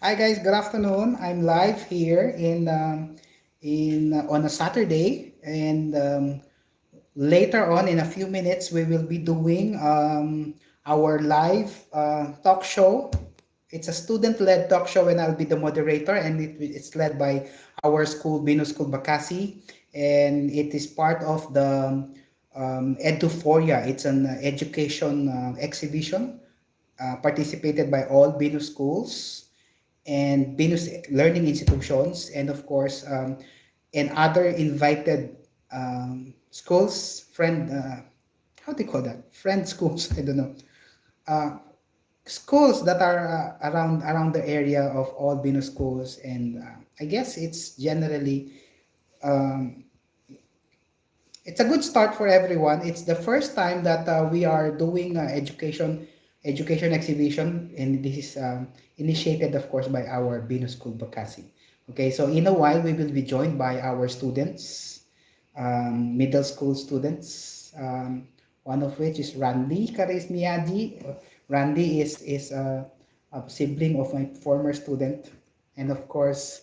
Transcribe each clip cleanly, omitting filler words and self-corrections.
Hi guys, good afternoon. I'm live here in on a Saturday, and later on in a few minutes we will be doing our live talk show. It's a student-led talk show, and I'll be the moderator, and it's led by our school, Bino School Bakasi, and it is part of the Eduforia. It's an education exhibition participated by all Bino schools and Venus learning institutions, and of course, and other invited schools, how do you call that? Friend schools, I don't know. Uh, Schools that are around the area of all Venus schools, and I guess it's generally um, it's a good start for everyone. It's the first time that we are doing education exhibition, and this is initiated, of course, by our Venus School Bakasi. Okay, so in a while we will be joined by our students, middle school students. One of which is Randy Karis Miyagi. Randy is a sibling of my former student, and of course,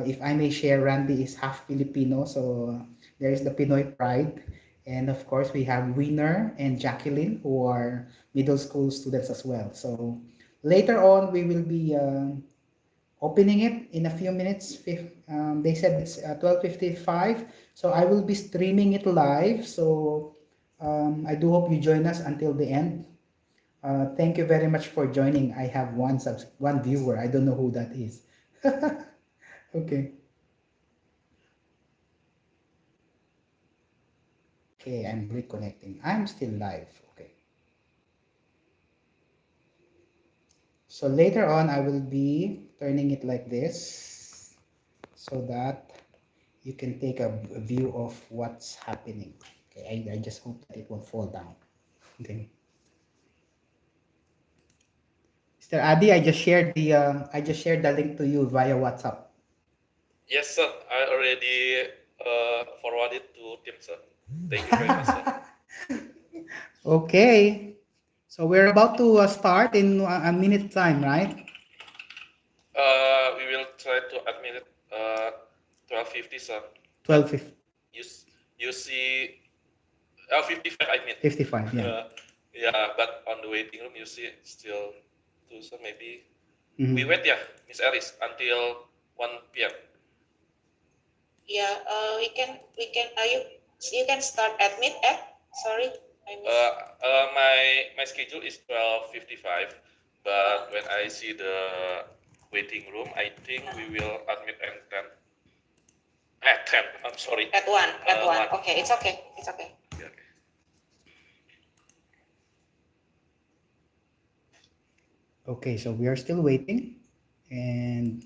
if I may share, Randy is half Filipino, so there is the Pinoy pride. And of course, we have Winner and Jacqueline, who are middle school students as well. So later on, we will be opening it in a few minutes. They said it's 12:55, so I will be streaming it live. So I do hope you join us until the end. Thank you very much for joining. I have one viewer. I don't know who that is. Okay. Okay, I'm reconnecting. I'm still live. Okay. So later on, I will be turning it like this so that you can take a view of what's happening. Okay, I just hope that it won't fall down. Okay. Mr. Adi, I just shared the link to you via WhatsApp. Yes, sir. I already forwarded to Tim, sir. Thank you very much, sir. Okay. So we're about to start in a minute time, right? We will try to admit it 12:50, sir. 12, But you see 55, I mean. 55, yeah. Yeah, but on the waiting room you see still two, so maybe we Mhm. wait, yeah, Miss Alice, until 1 p.m. Yeah, you can start admit sorry, I missed. My schedule is 12:55, but when I see the waiting room, I think we will admit at 10. At 10, I'm sorry. At one. 1. Okay, it's okay. It's okay. Okay. Okay, so we are still waiting. And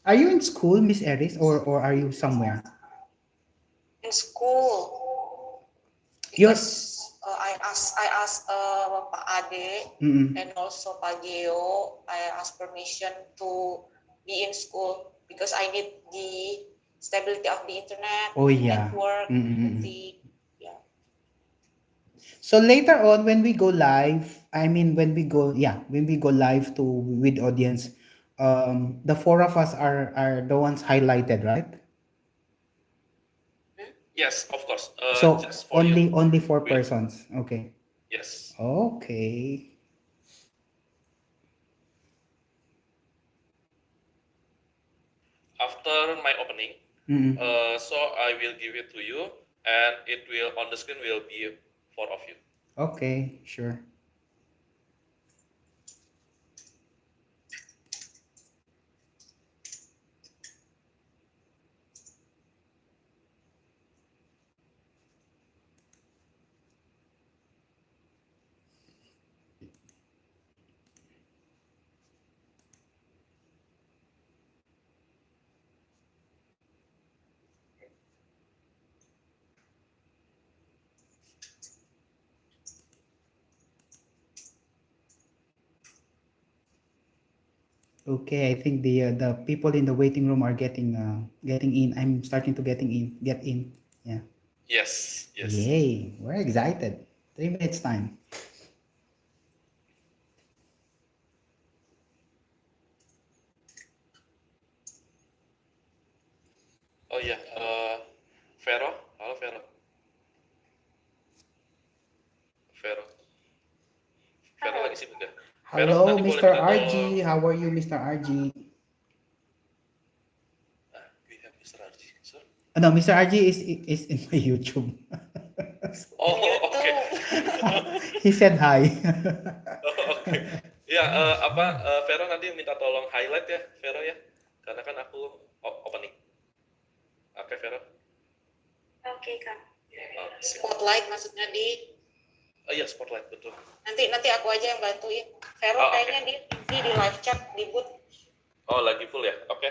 are you in school, Miss Eris, or are you somewhere? In school, You're because I asked Pak Ade mm-mm. and also Pak Geo. I asked permission to be in school because I need the stability of the internet, Oh yeah. network, Mm-mm-mm. the yeah. So later on, when we go live, I mean, when we go live to with audience, the four of us are the ones highlighted, right? Yes, of course. So Just for you. only four We, persons. Okay. yes. Okay. After my opening, Mm-mm. so I will give it to you, and it will on the screen will be four of you. Okay, sure. Okay, I think the people in the waiting room are getting in. I'm starting to get in. Yeah. Yes, yes. Yay! We're excited. 3 minutes time. Vero. Vero lagi sibuk ya? Vero Hello, nanti boleh Mr. minta tolong. RG. How are you, Mr. RG? We have Mr. RG, sir. No, Mr. RG is in my YouTube. Oh, In oke. YouTube. He said hi. Oh, oke. Ya, Vero nanti minta tolong highlight ya, Vero ya. Karena kan aku opening. Oke, Vero. Oke kak. Oh, sip. Spotlight maksudnya Oh iya, spotlight betul. nanti aku aja yang bantuin. Vero Oh, oke. kayaknya di live chat di booth. Oh, lagi full ya? Oke.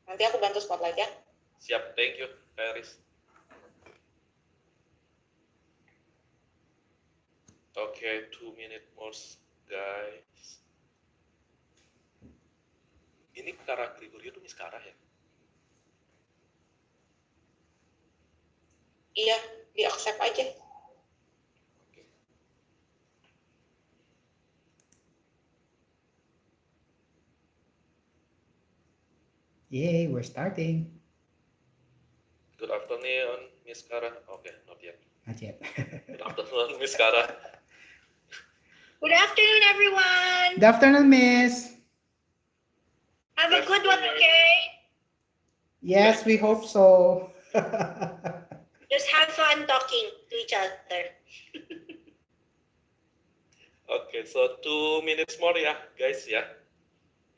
Nanti aku bantu spotlight ya. Siap, thank you, Paris. Oke, 2 minutes more, guys. Ini Kara Gregorio tuh Miskara ya? Iya, di accept aja. Oke. Yay, we're starting. Good afternoon, Miss Kara. Oke, not yet. Not yet. Good afternoon, Miss Kara. Good afternoon, everyone. Good afternoon, Miss. Have a good one, okay? Yes, we hope so. Just have fun talking to each other. Oke, so 2 minutes more ya, guys ya.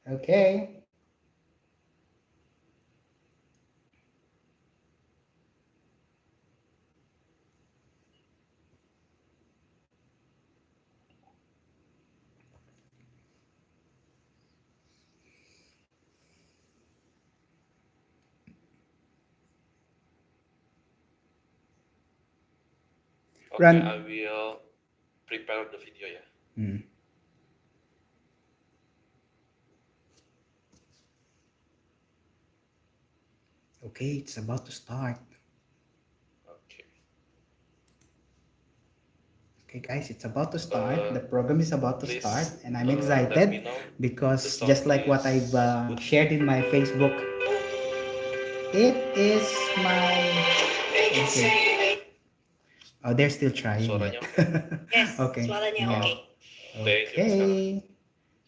Okay. Oke, Run. I will prepare the video ya. Okay, it's about to start. Oke. Okay, guys, it's about to start. The program is about to Please, start, and I'm let me excited know because the just sound like what is I've good. shared in my Facebook, it is my. Okay. Oh, they're still trying Suaranya it. oke. Yes, Okay. suaranya Yeah. okay. Thank you, Miss Kara. Okay.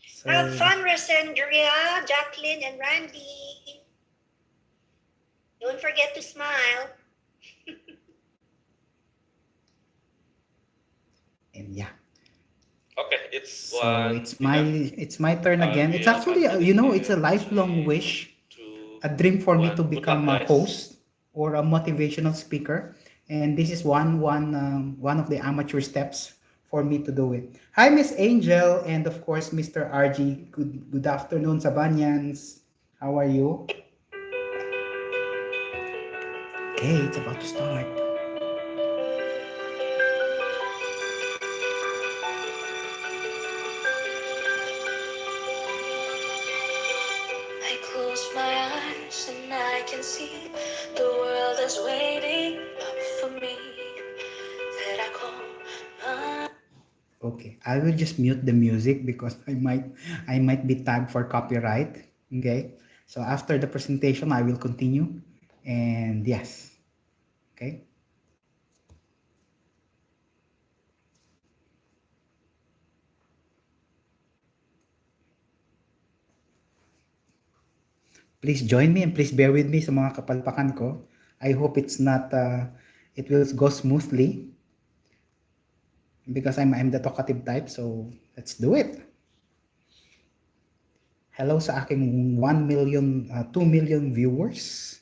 So, Have fun, Resendria, Jacqueline, and Randy. Don't forget to smile. and yeah. Oke, it's So one it's my turn I again. It's will actually unmute you know, in it's a lifelong 3, wish, 2, a dream for me 1. to Good luck, become a guys. host or a motivational speaker, and this is one of the amateur steps for me to do it. Hi, Miss Angel, and of course, Mr. RG. Good afternoon, Sabanyans. How are you? Okay, it's about to start. I close my eyes and I can see the world is waiting up for me. That I call my... Okay, I will just mute the music because I might be tagged for copyright. Okay, so after the presentation, I will continue, and yes, okay. Please join me and please bear with me sa mga kapalpakan ko. I hope it's not, it will go smoothly because I'm the talkative type. So let's do it. Hello sa aking 1 million, 2 million viewers.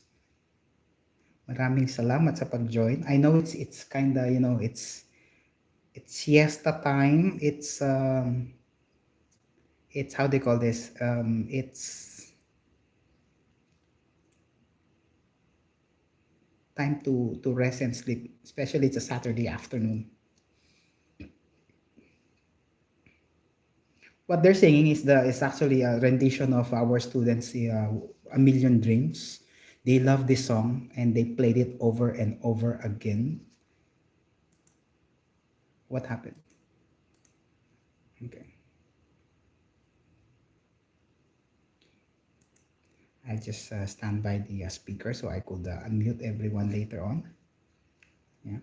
Maraming salamat sa pag-join. I know it's kind of, it's siesta time. It's how they call this. It's time to rest and sleep, especially it's a Saturday afternoon. What they're singing is actually a rendition of our students' "A Million Dreams." They love this song and they played it over and over again. What happened? Okay. I just stand by the speaker so I could unmute everyone later on. Yeah.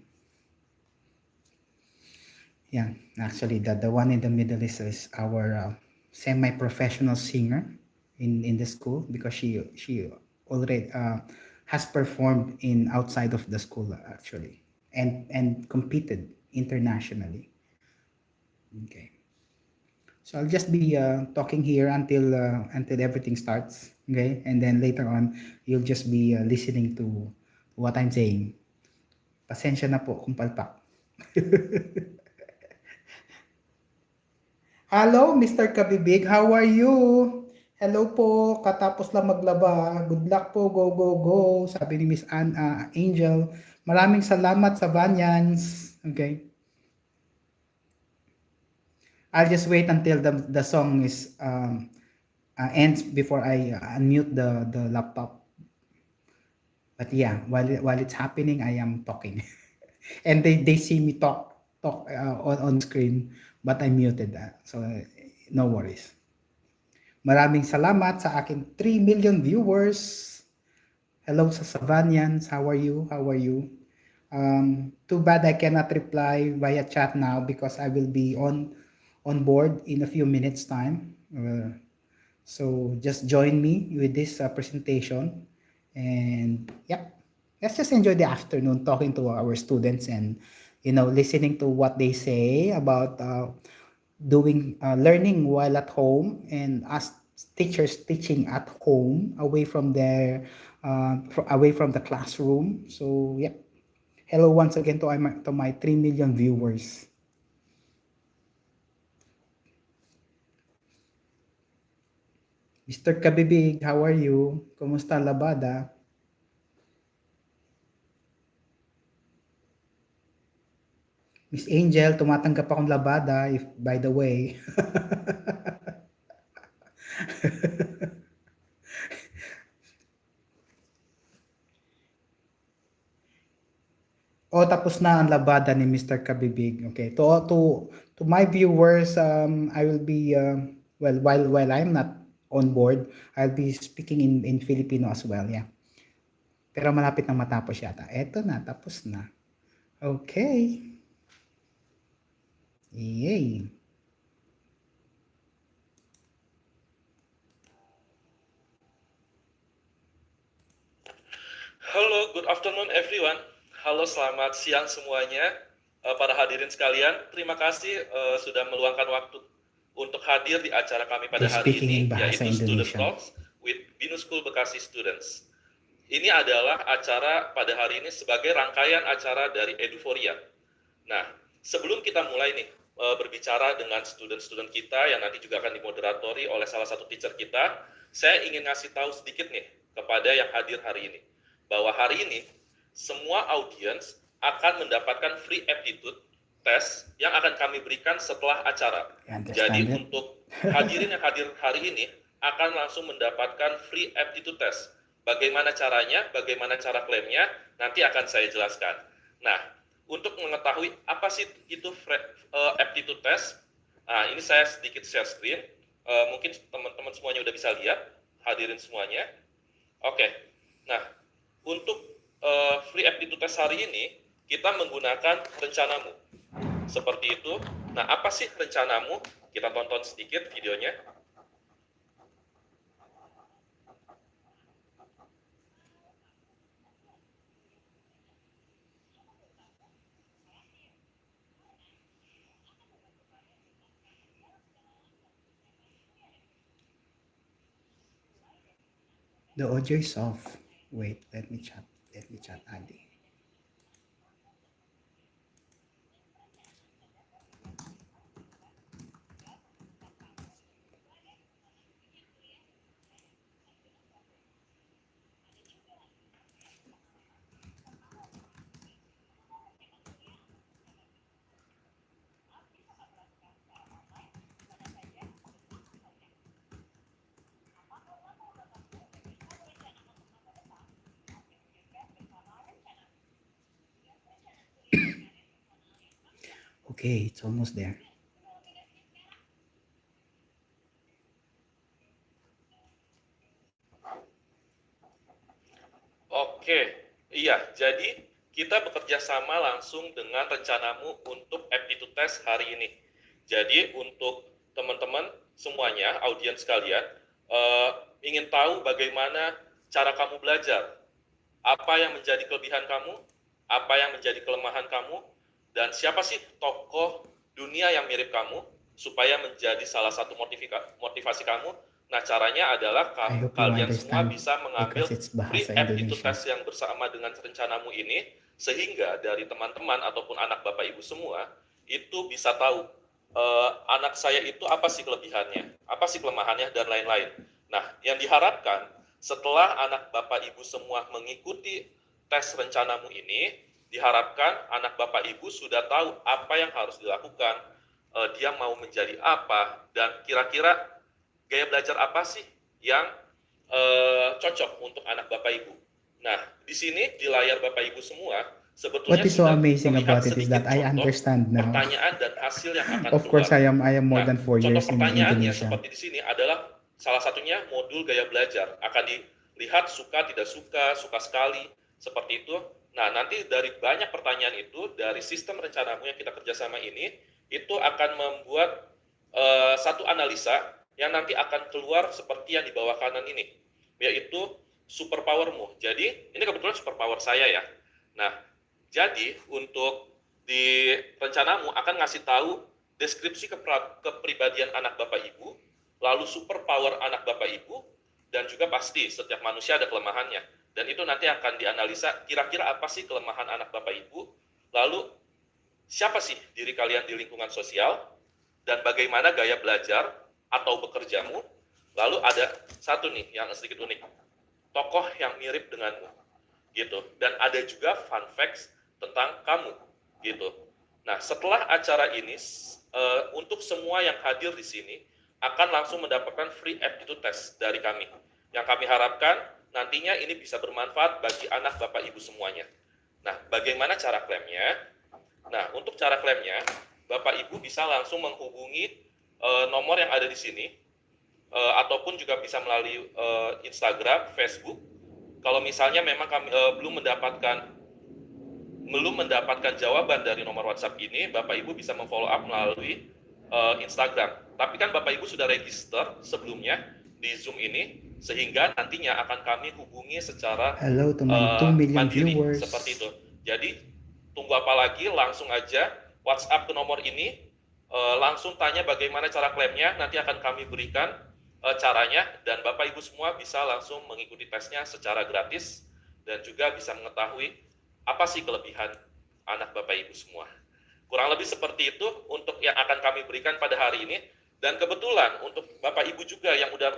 Yeah, actually, the one in the middle is our semi-professional singer in the school because she already has performed in outside of the school actually and competed internationally. Okay, so I'll just be talking here until everything starts. Okay, and then later on you'll just be listening to what I'm saying. Pasensya na po kung palpak. Hello, Mr. Kabibig. How are you? Hello po. Katapos lang maglaba. Good luck po. Go, go, go. Sabi ni Miss Angel. Maraming salamat sa Vanyans. Okay. I'll just wait until the song is ends before I unmute the laptop. But yeah, while it's happening, I am talking. And they see me talk on screen, but I muted that. So no worries. Maraming salamat sa aking 3 million viewers. Hello sa Savanians. How are you? How are you? Too bad I cannot reply via chat now because I will be on board in a few minutes time. So just join me with this presentation. And yep, let's just enjoy the afternoon talking to our students and listening to what they say about doing learning while at home and us teachers teaching at home away from their away from the classroom. So yep, hello once again to my 3 million viewers. Mr. Kabibig, how are you? Kumusta labada? Miss Angel, tumatanggap akong labada if by the way. Oh, tapos na ang labada ni Mr. Kabibig. Okay. To my viewers, I will be well while I'm not on board, I'll be speaking in Filipino as well, yeah. Pero malapit na matapos yata. Eto na, tapos na. Okay. Yay. Halo, good afternoon everyone. Halo, selamat siang semuanya. Para hadirin sekalian, terima kasih sudah meluangkan waktu untuk hadir di acara kami pada hari ini, yaitu Student Talks with Binu School Bekasi Students. Ini adalah acara pada hari ini sebagai rangkaian acara dari Eduforia. Nah, sebelum kita mulai nih berbicara dengan student-student kita yang nanti juga akan dimoderatori oleh salah satu teacher kita, saya ingin ngasih tahu sedikit nih kepada yang hadir hari ini, bahwa hari ini semua audiens akan mendapatkan free aptitude test yang akan kami berikan setelah acara. Jadi untuk hadirin yang hadir hari ini akan langsung mendapatkan free aptitude test. Bagaimana caranya, bagaimana cara klaimnya, nanti akan saya jelaskan. Nah, untuk mengetahui apa sih itu aptitude test, nah ini saya sedikit share screen. Mungkin teman-teman semuanya udah bisa lihat, hadirin semuanya. Oke, nah untuk free aptitude test hari ini, kita menggunakan rencanamu. Seperti itu. Nah, apa sih rencanamu? Kita tonton sedikit videonya. The audio is off. Wait, let me chat Adi. Okay, it's almost there. Oke, iya. Jadi kita bekerja sama langsung dengan rencanamu untuk aptitude test hari ini. Jadi untuk teman-teman semuanya, audiens kalian, ingin tahu bagaimana cara kamu belajar, apa yang menjadi kelebihan kamu, apa yang menjadi kelemahan kamu, dan siapa sih tokoh dunia yang mirip kamu, supaya menjadi salah satu motivasi kamu. Nah, caranya adalah kalian semua bisa mengambil free aptitude test yang bersama dengan rencanamu ini, sehingga dari teman-teman ataupun anak Bapak Ibu semua, itu bisa tahu anak saya itu apa sih kelebihannya, apa sih kelemahannya, dan lain-lain. Nah, yang diharapkan setelah anak Bapak Ibu semua mengikuti tes rencanamu ini, diharapkan anak Bapak Ibu sudah tahu apa yang harus dilakukan, dia mau menjadi apa, dan kira-kira gaya belajar apa sih yang cocok untuk anak Bapak Ibu. Nah, di sini di layar Bapak Ibu semua, sebetulnya What is so sudah amazing terlihat about it is sedikit that I contoh understand now. pertanyaan dan hasil yang akan Of course, keluar. I am more Nah, than 4 contoh years in pertanyaannya Indonesia. seperti di sini adalah salah satunya modul gaya belajar. Akan dilihat suka, tidak suka, suka sekali, seperti itu. Nah, nanti dari banyak pertanyaan itu, dari sistem rencanamu yang kita kerjasama ini, itu akan membuat satu analisa yang nanti akan keluar seperti yang di bawah kanan ini, yaitu superpowermu. Jadi, ini kebetulan superpower saya ya. Nah, jadi untuk di rencanamu akan ngasih tahu deskripsi kepribadian anak Bapak Ibu, lalu superpower anak Bapak Ibu, dan juga pasti setiap manusia ada kelemahannya. Dan itu nanti akan dianalisa kira-kira apa sih kelemahan anak Bapak Ibu, lalu siapa sih diri kalian di lingkungan sosial, dan bagaimana gaya belajar atau bekerjamu. Lalu ada satu nih yang sedikit unik, tokoh yang mirip denganmu, gitu. Dan ada juga fun facts tentang kamu, gitu. Nah, setelah acara ini, untuk semua yang hadir di sini akan langsung mendapatkan free aptitude test dari kami. Yang kami harapkan nantinya ini bisa bermanfaat bagi anak Bapak Ibu semuanya. Nah, bagaimana cara klaimnya? Nah, untuk cara klaimnya, Bapak Ibu bisa langsung menghubungi nomor yang ada di sini, ataupun juga bisa melalui Instagram, Facebook. Kalau misalnya memang kami belum mendapatkan jawaban dari nomor WhatsApp ini, Bapak Ibu bisa memfollow up melalui Instagram. Tapi kan Bapak Ibu sudah register sebelumnya di Zoom ini, sehingga nantinya akan kami hubungi secara Hello to my 2 million mandiri, viewers. seperti itu. Jadi tunggu apa lagi, langsung aja WhatsApp ke nomor ini, langsung tanya bagaimana cara klaimnya, nanti akan kami berikan caranya, dan Bapak Ibu semua bisa langsung mengikuti tesnya secara gratis, dan juga bisa mengetahui apa sih kelebihan anak Bapak Ibu semua. Kurang lebih seperti itu untuk yang akan kami berikan pada hari ini. Dan kebetulan untuk Bapak Ibu juga yang udah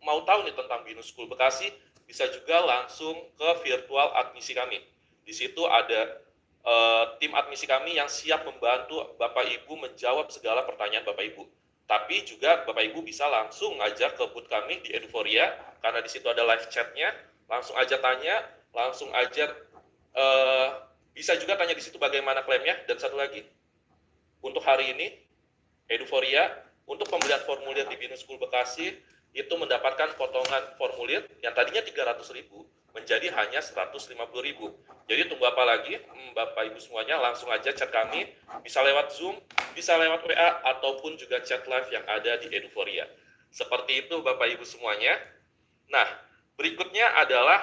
mau tahu nih tentang Binus School Bekasi, bisa juga langsung ke virtual admisi kami. Di situ ada tim admisi kami yang siap membantu Bapak Ibu menjawab segala pertanyaan Bapak Ibu. Tapi juga Bapak Ibu bisa langsung aja ke booth kami di Eduforia, karena di situ ada live chatnya, langsung aja tanya, langsung aja bisa juga tanya di situ bagaimana klaimnya. Dan satu lagi, untuk hari ini Eduforia untuk pembelian formulir di Binus School Bekasi itu mendapatkan potongan formulir yang tadinya 300.000 menjadi hanya 150.000. Jadi tunggu apa lagi, Bapak Ibu semuanya, langsung aja chat kami, bisa lewat Zoom, bisa lewat WA, ataupun juga chat live yang ada di Eduforia. Seperti itu Bapak Ibu semuanya. Nah, berikutnya adalah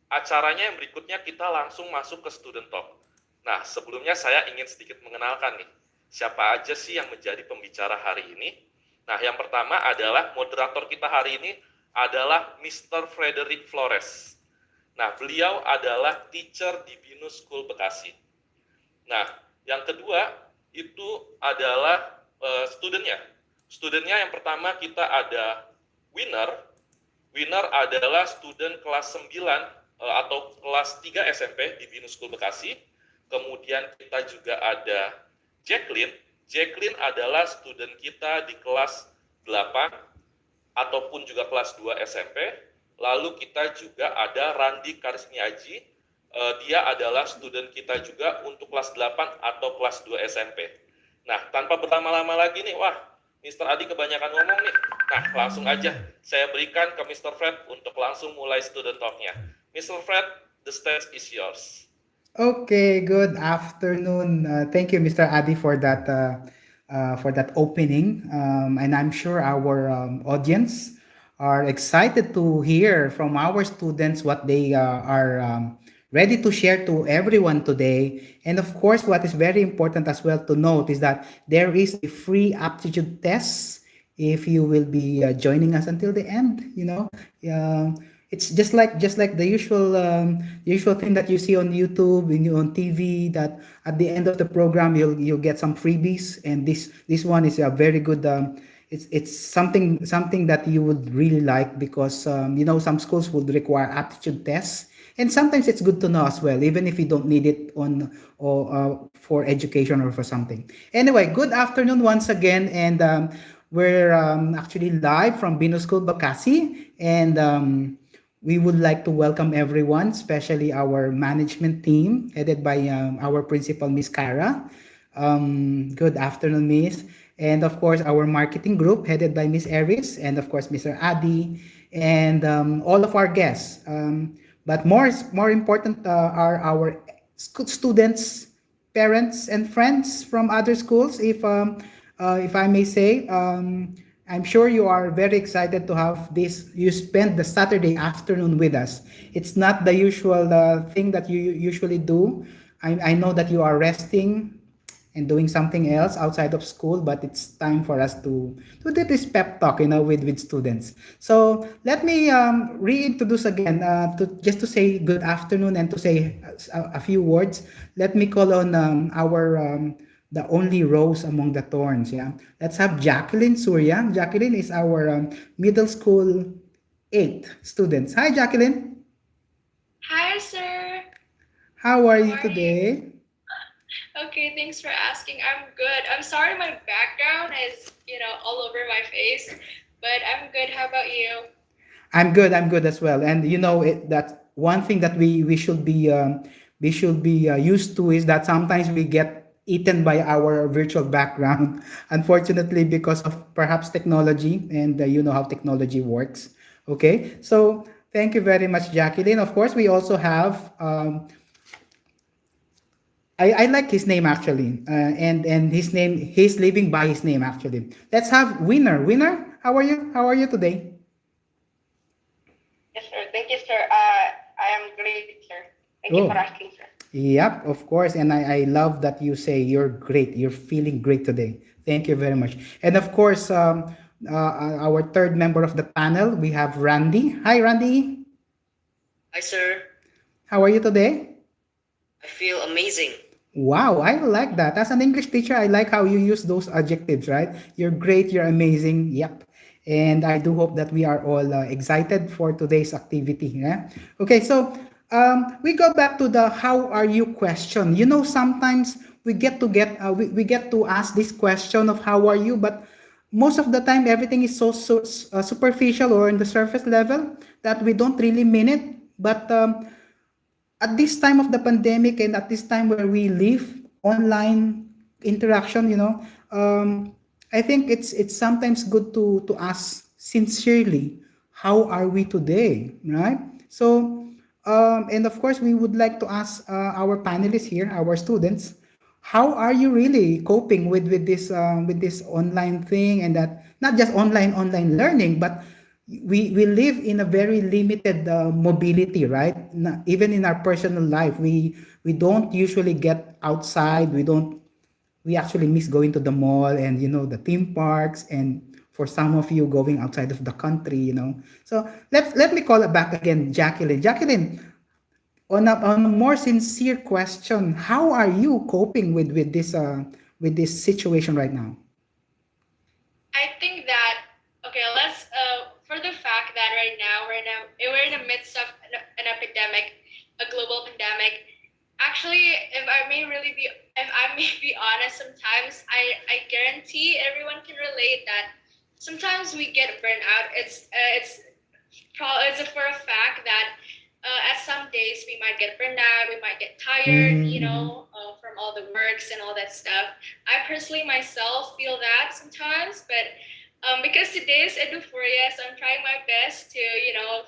acaranya yang berikutnya, kita langsung masuk ke Student Talk. Nah, sebelumnya saya ingin sedikit mengenalkan nih, siapa aja sih yang menjadi pembicara hari ini. Nah, yang pertama adalah moderator kita hari ini adalah Mr. Frederick Flores. Nah, beliau adalah teacher di Binus School Bekasi. Nah, yang kedua itu adalah studentnya. Studentnya yang pertama kita ada winner. Winner adalah student kelas 9 atau kelas 3 SMP di Binus School Bekasi. Kemudian kita juga ada Jacqueline. Jacqueline adalah student kita di kelas 8 ataupun juga kelas 2 SMP. Lalu kita juga ada Randi Karismiaji. Dia adalah student kita juga untuk kelas 8 atau kelas 2 SMP. Nah, tanpa berlama-lama lagi nih, wah, Mr. Adi kebanyakan ngomong nih. Nah, langsung aja saya berikan ke Mr. Fred untuk langsung mulai student talk-nya. Mr. Fred, the stage is yours. Okay, good afternoon. Thank you, Mr. Adi, for that opening. And I'm sure our audience are excited to hear from our students what they are ready to share to everyone today. And of course, what is very important as well to note is that there is a free aptitude test if you will be joining us until the end. It's just like the usual thing that you see on YouTube and on TV, that at the end of the program you'll get some freebies, and this one is a very good. It's something that you would really like, because some schools would require aptitude tests, and sometimes it's good to know as well, even if you don't need it on or for education or for something. Anyway, good afternoon once again, and we're actually live from Bino School Bakasi, and we would like to welcome everyone, especially our management team headed by our principal, Miss Cara. Good afternoon, Miss. And of course, our marketing group headed by Miss Eris, and of course, Mr. Adi, and all of our guests. But more important are our students, parents, and friends from other schools. If I may say, I'm sure you are very excited to have this. You spend the Saturday afternoon with us. It's not the usual thing that you usually do. I know that you are resting and doing something else outside of school, but it's time for us to do this pep talk, with students. So let me reintroduce again, to say good afternoon and to say a few words. Let me call on our the only rose among the thorns. Yeah, let's have Jacqueline Surya. Jacqueline is our middle school 8 students. Hi, Jacqueline. Hi, sir. How are How you are you? today? Okay, thanks for asking. I'm good. I'm sorry my background is, all over my face, but I'm good. How about you? I'm good. I'm good as well. And that one thing that we should be used to is that sometimes we get eaten by our virtual background. Unfortunately, because of perhaps technology, and you know how technology works. Okay. So thank you very much, Jacqueline. Of course, we also have. I like his name actually, and his name, he's living by his name actually. Let's have Winner. Winner, how are you? How are you today? Yes, sir. Thank you, sir. I am great, sir. Thank you for Oh, asking, sir. yep, of course. And I love that you say you're great. You're feeling great today. Thank you very much. And of course, our third member of the panel, we have Randy. Hi, Randy. Hi, sir. How are you today? I feel amazing. Wow, I like that. As an English teacher, I like how you use those adjectives, right? You're great, you're amazing. Yep. And I do hope that we are all excited for today's activity. Yeah? Okay, so we go back to the how are you question. Sometimes we get to ask this question of how are you, but most of the time everything is so superficial or in the surface level that we don't really mean it. But at this time of the pandemic, and at this time where we live online interaction, I think it's sometimes good to ask sincerely, how are we today, right? So and of course we would like to ask our panelists here, our students, how are you really coping with this online thing, and that not just online learning, but we live in a very limited mobility, right? Even in our personal life, we don't usually get outside. We actually miss going to the mall and the theme parks, and for some of you, going outside of the country. So let me call it back again, Jacqueline. Jacqueline, on a more sincere question, how are you coping with this situation right now? I think that okay. Let's for the fact that right now we're in the midst of an epidemic, a global pandemic. Actually, if I may be honest, sometimes I guarantee everyone can relate that sometimes we get burnt out. It's for a fact that at some days we might get burned out, we might get tired, Mm-hmm, mm-hmm. from all the works and all that stuff. I personally myself feel that sometimes, but because today is Eduforia, so I'm trying my best to,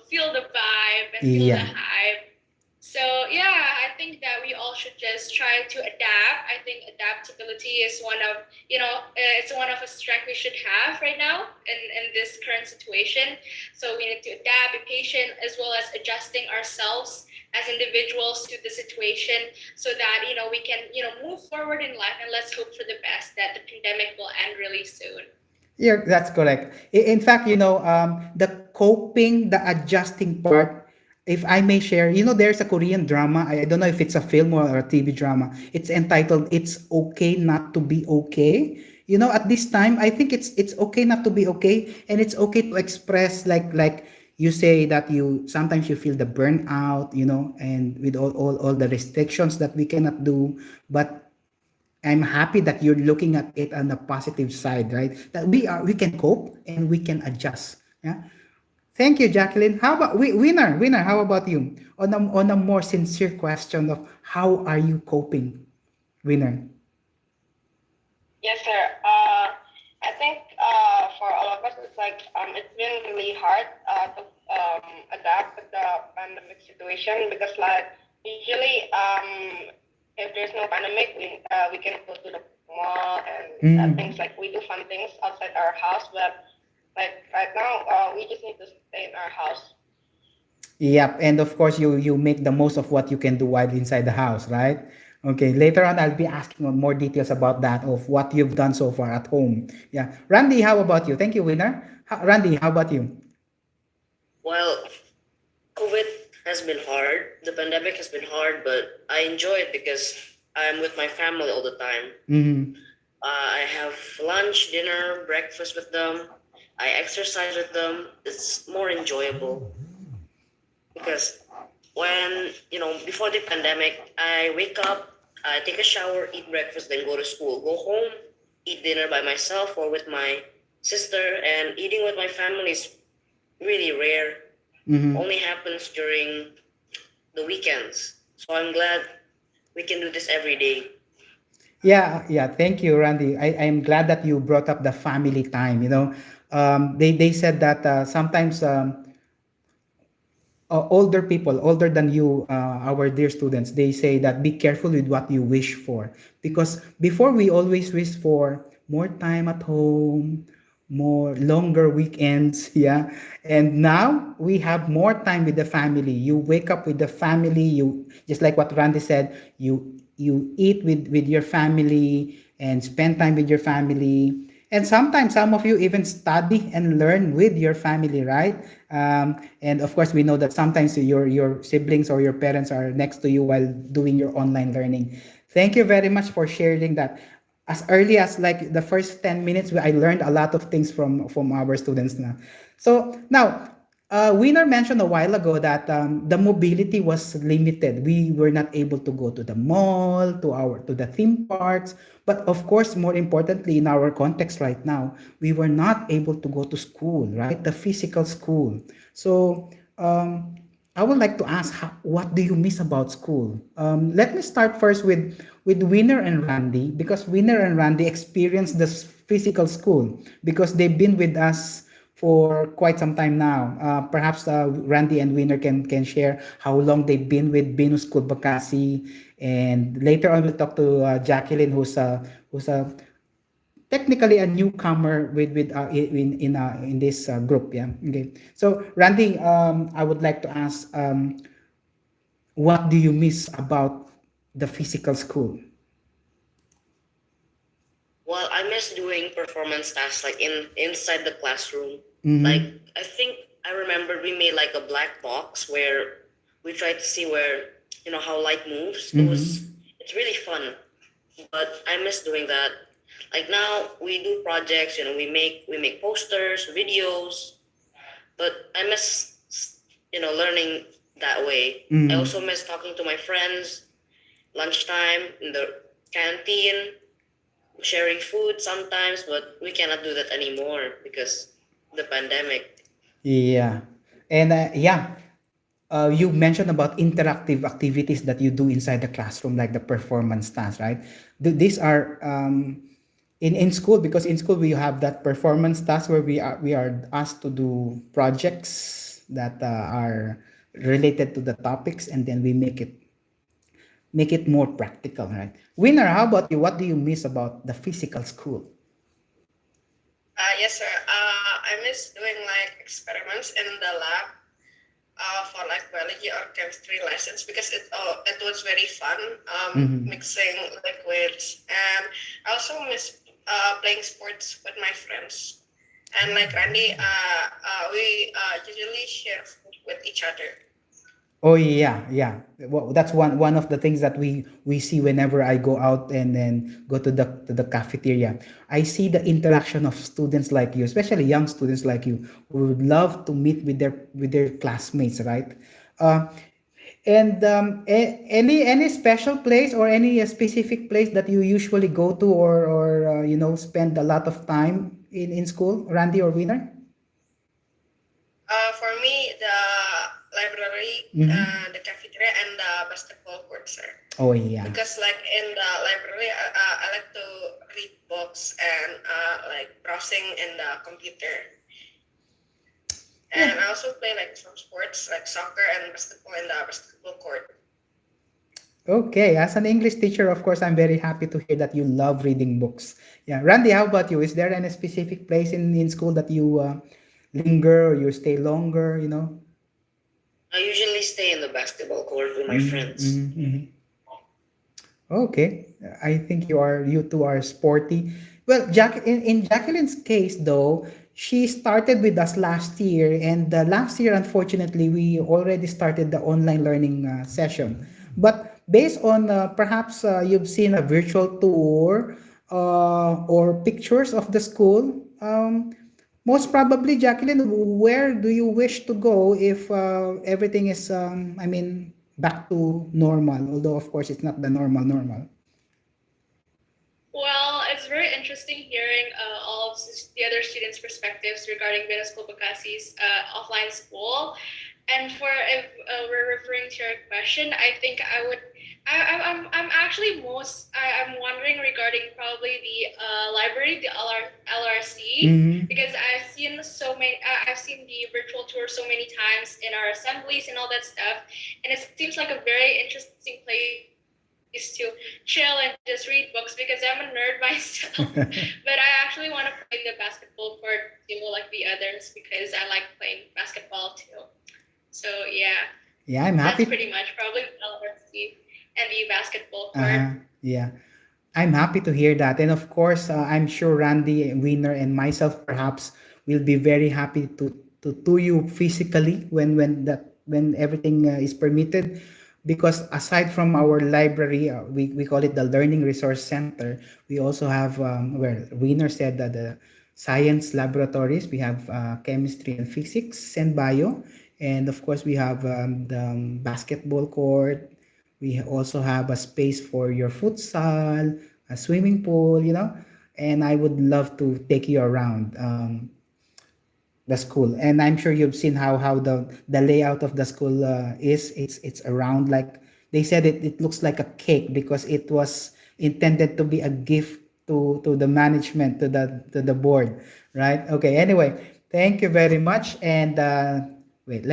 feel the vibe and feel the Yeah. hype. So yeah, I think that we all should just try to adapt. I think adaptability is one of it's one of a strength we should have right now in this current situation. So we need to adapt, be patient, as well as adjusting ourselves as individuals to the situation, so that we can move forward in life. And let's hope for the best that the pandemic will end really soon. Yeah, that's correct. In fact, the coping, the adjusting part, if I may share, there's a Korean drama. I don't know if it's a film or a TV drama. It's entitled "It's Okay Not to Be Okay." At this time, I think it's okay not to be okay, and it's okay to express like you say that you sometimes you feel the burnout, and with all the restrictions that we cannot do, but I'm happy that you're looking at it on the positive side, right? That we can cope and we can adjust. Yeah. Thank you, Jacqueline. How about winner? How about you? On a more sincere question of how are you coping, winner? Yes, sir. I think for all of us, it's like it's been really hard to adapt with the pandemic situation because like usually if there's no pandemic, we can go to the mall and things like we do fun things outside our house, but like right now we just need to stay in our house. Yep, and of course you make the most of what you can do while inside the house, right? Okay, later on I'll be asking on more details about that of what you've done so far at home. Yeah, Randy, how about you? Thank you, winner. Randy, how about you? Well, COVID has been hard. The pandemic has been hard, but I enjoy it because I'm with my family all the time. Mm-hmm. I have lunch, dinner, breakfast with them. I exercise with them. It's more enjoyable because when, before the pandemic, I wake up, I take a shower, eat breakfast, then go to school, go home, eat dinner by myself or with my sister, and eating with my family is really rare. Mm-hmm. Only happens during the weekends. So I'm glad we can do this every day. Yeah, yeah. Thank you, Randy. I'm glad that you brought up the family time. They said that sometimes older people, older than you, our dear students, they say that be careful with what you wish for. Because before we always wish for more time at home, more longer weekends, yeah. And now we have more time with the family. You wake up with the family, you just like what Randy said, you eat with your family and spend time with your family. And sometimes some of you even study and learn with your family, right? And of course, we know that sometimes your siblings or your parents are next to you while doing your online learning. Thank you very much for sharing that. As early as like the first 10 minutes, I learned a lot of things from our students now. So now, Winner mentioned a while ago that the mobility was limited. We were not able to go to the mall, to the theme parks, but of course, more importantly, in our context right now, we were not able to go to school, right? The physical school. So I would like to ask, what do you miss about school? Let me start first with Winner and Randy, because Winner and Randy experienced this physical school because they've been with us for quite some time now. Perhaps Randy and Winner can share how long they've been with Binu School Bakasi, and later on we'll talk to Jacqueline, who's technically a newcomer with in this group. Yeah. Okay. So Randy, I would like to ask, what do you miss about the physical school? Well, I miss doing performance tasks like inside the classroom. Like Mm-hmm. I think I remember we made like a black box where we tried to see where how light moves. Mm-hmm. It's really fun, but I miss doing that. Like now we do projects. We make posters, videos, but I miss learning that way. I Mm-hmm. also miss talking to my friends, lunchtime in the canteen, sharing food sometimes, but we cannot do that anymore because the pandemic. Yeah. And yeah, you mentioned about interactive activities that you do inside the classroom, like the performance tasks, right? These are in school, because in school we have that performance task where we are asked to do projects that are related to the topics, and then we make it more practical, right? Winner, how about you? What do you miss about the physical school? Yes, sir. I miss doing like experiments in the lab for like biology or chemistry lessons because it was very fun Mhm. mixing liquids, and I also miss playing sports with my friends. And like Randy, we usually share food with each other. Oh yeah, yeah. Well, that's one of the things that we see whenever I go out and then go to the cafeteria. I see the interaction of students like you, especially young students like you, who would love to meet with their classmates, right? Uh, and any special place or any specific place that you usually go to, or spend a lot of time in school, Randy or Winner? For me, the library, Mm-hmm. the cafeteria, and the basketball court, sir. Oh yeah. Because like in the library, I like to read books and like browsing in the computer. Yeah. And I also play like some sports like soccer and basketball in the basketball court. Okay, as an English teacher, of course, I'm very happy to hear that you love reading books. Yeah, Randy, how about you? Is there any specific place in school that you linger or you stay longer? I usually stay in the basketball court with my friends. Mm-hmm. Okay, I think you two are sporty. Well, in Jacqueline's case, though, she started with us last year, and last year, unfortunately, we already started the online learning session. But based on perhaps you've seen a virtual tour or pictures of the school, most probably, Jacqueline, where do you wish to go if everything is, back to normal? Although, of course, it's not the normal. Well, it's very interesting hearing all of the other students' perspectives regarding Vena School Bukasi's offline school. And for if we're referring to your question, I think I would. I'm actually I'm wondering regarding probably the library, the LRC, Mm-hmm. because I've seen the virtual tour so many times in our assemblies and all that stuff, and it seems like a very interesting place to chill and just read books because I'm a nerd myself. But I actually want to play in the basketball court, like the others, because I like playing basketball too. So yeah, Yeah, that's I'm pretty happy. much probably LRC and the basketball court. Uh-huh. Yeah. I'm happy to hear that. And of course, I'm sure Randy, Winner, and myself perhaps will be very happy to you physically when everything is permitted. Because aside from our library, we call it the Learning Resource Center, we also have, well, Winner said that the science laboratories, we have chemistry and physics and bio. And of course, we have the basketball court. We also have a space for your futsal, a swimming pool, and I would love to take you around the school. And I'm sure you've seen how the layout of the school is. It's around, like they said, it looks like a cake because it was intended to be a gift to the management, to the board, right? Okay. Anyway, thank you very much. And wait,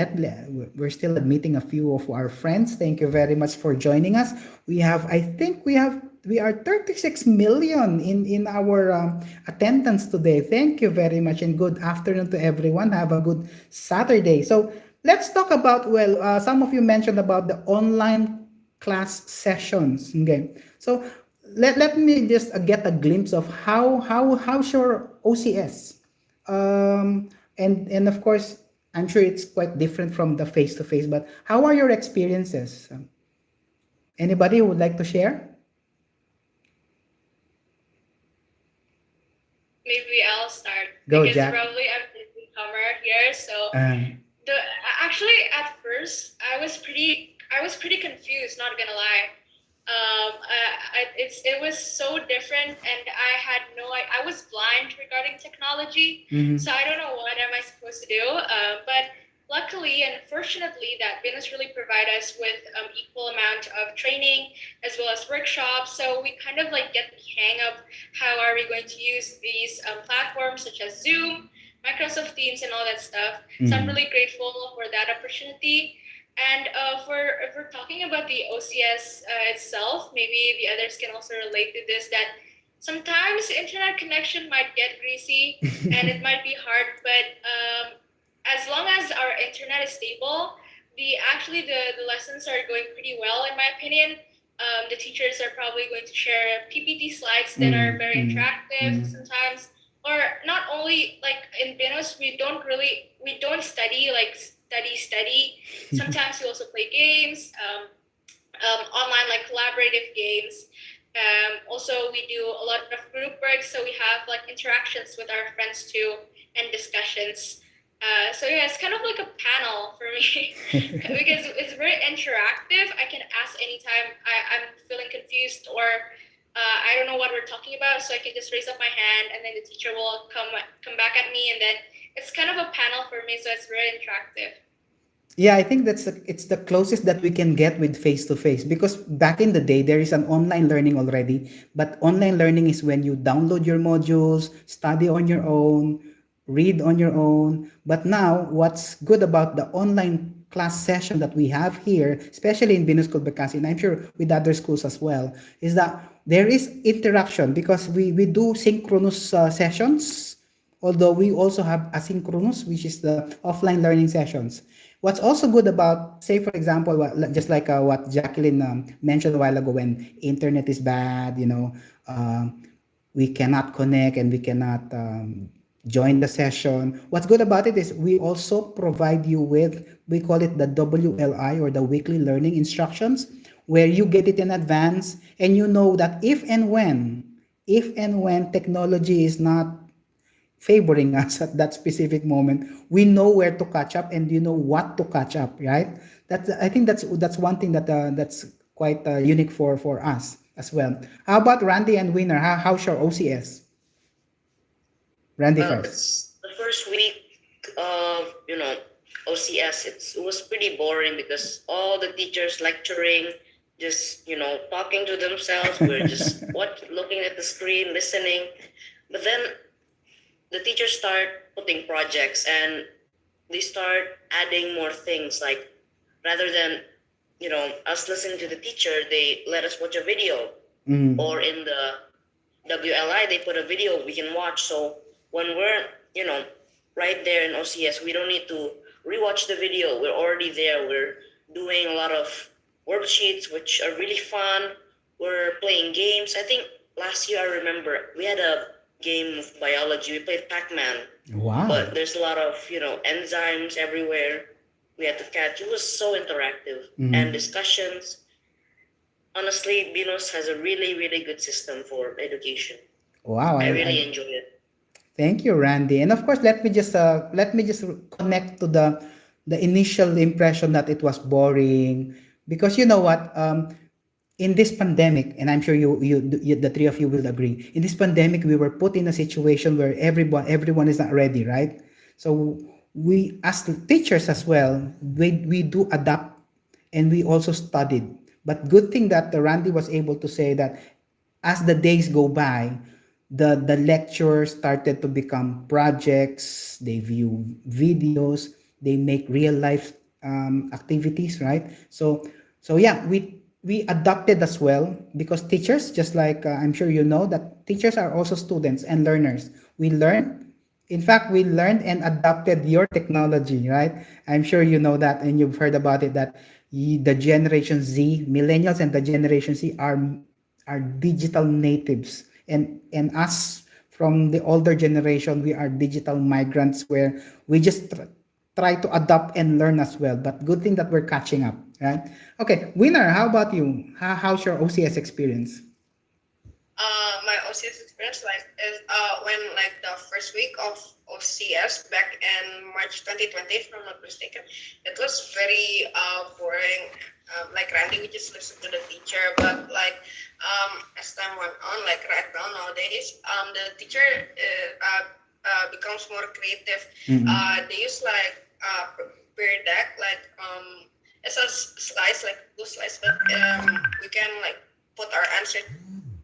we're still admitting a few of our friends. Thank you very much for joining us. I think we are 36 million in our attendance today. Thank you very much, and good afternoon to everyone. Have a good Saturday. So let's talk about, well, some of you mentioned about the online class sessions. Okay, so let me just get a glimpse of how's your OCS, and of course, I'm sure it's quite different from the face to face. But how are your experiences? Anybody who would like to share? Maybe I'll start Go, because Jack. probably I'm the newcomer here. So Uh, the actually at first I was pretty confused. Not gonna lie. It was so different, and I was blind regarding technology, mhm. so I don't know what am I supposed to do. But luckily and fortunately, that Venus really provide us with equal amount of training as well as workshops. So we kind of like get the hang of how are we going to use these platforms such as Zoom, Microsoft Teams, and all that stuff. So I'm Mhm. really grateful for that opportunity. And for if we're talking about the OCS itself, maybe the others can also relate to this, that sometimes internet connection might get greasy and it might be hard, but as long as our internet is stable, the lessons are going pretty well in my opinion. The teachers are probably going to share PPT slides that are very interactive sometimes, or not only like in Binos, we don't study like study. Sometimes we also play games, online like collaborative games. Also, we do a lot of group work, so we have like interactions with our friends too and discussions. So yeah, it's kind of like a panel for me because it's very interactive. I can ask anytime I'm feeling confused or I don't know what we're talking about, so I can just raise up my hand and then the teacher will come back at me, and then it's kind of a panel for me, so it's very interactive. Yeah, I think it's the closest that we can get with face to face, because back in the day there is an online learning already, but online learning is when you download your modules, study on your own, read on your own. But now what's good about the online class session that we have here, especially in Binus School Bekasi, and I'm sure with other schools as well, is that there is interaction because we do synchronous sessions, although we also have asynchronous, which is the offline learning sessions. What's also good about, say, for example, just like what Jacqueline mentioned a while ago, when internet is bad, we cannot connect and we cannot join the session. What's good about it is we also provide you with, we call it the WLI, or the weekly learning instructions, where you get it in advance and you know that if and when technology is not favoring us at that specific moment, we know where to catch up and you know what to catch up, right? I think that's one thing that's quite unique for us as well. How about Randy and Winner? How's your OCS? Randy Well, first. it's the first week of, OCS. It was pretty boring because all the teachers lecturing, just, talking to themselves. We're just looking at the screen, listening. But then the teachers start putting projects and they start adding more things. Like, rather than, us listening to the teacher, they let us watch a video. Or in the WLI, they put a video we can watch. So when we're, right there in OCS, we don't need to rewatch the video. We're already there. We're doing a lot of worksheets, which are really fun. We're playing games. I think last year, I remember we had a game of biology. We played Pac-Man. Wow. But there's a lot of, enzymes everywhere we had to catch. It was so interactive. And discussions. Honestly, Binos has a really, really good system for education. Wow. I really enjoy it. Thank you, Randy. And of course, let me just connect to the initial impression that it was boring, because you know what, in this pandemic, and I'm sure you the three of you will agree, in this pandemic we were put in a situation where everyone is not ready, right? So we, as the teachers as well, we do adapt, and we also studied. But good thing that Randy was able to say that as the days go by, the lectures started to become projects. They view videos, they make real life activities, right? So yeah, we adapted as well, because teachers, just like I'm sure you know, that teachers are also students and learners. We learn, in fact, we learned and adopted your technology, right? I'm sure you know that and you've heard about it, that the Generation Z, millennials, and the Generation Z are digital natives, and us from the older generation, we are digital migrants, where we just try to adapt and learn as well. But good thing that we're catching up, right? Okay, Winner, how about you? How's your OCS experience? My OCS experience is when like the first week of OCS back in March 2020, if I'm not mistaken, it was very boring. Like Randy, we just listened to the teacher, but like as time went on, like right now nowadays, the teacher becomes more creative. They use like peer deck, like it's a slice, like two slices, but we can like put our answer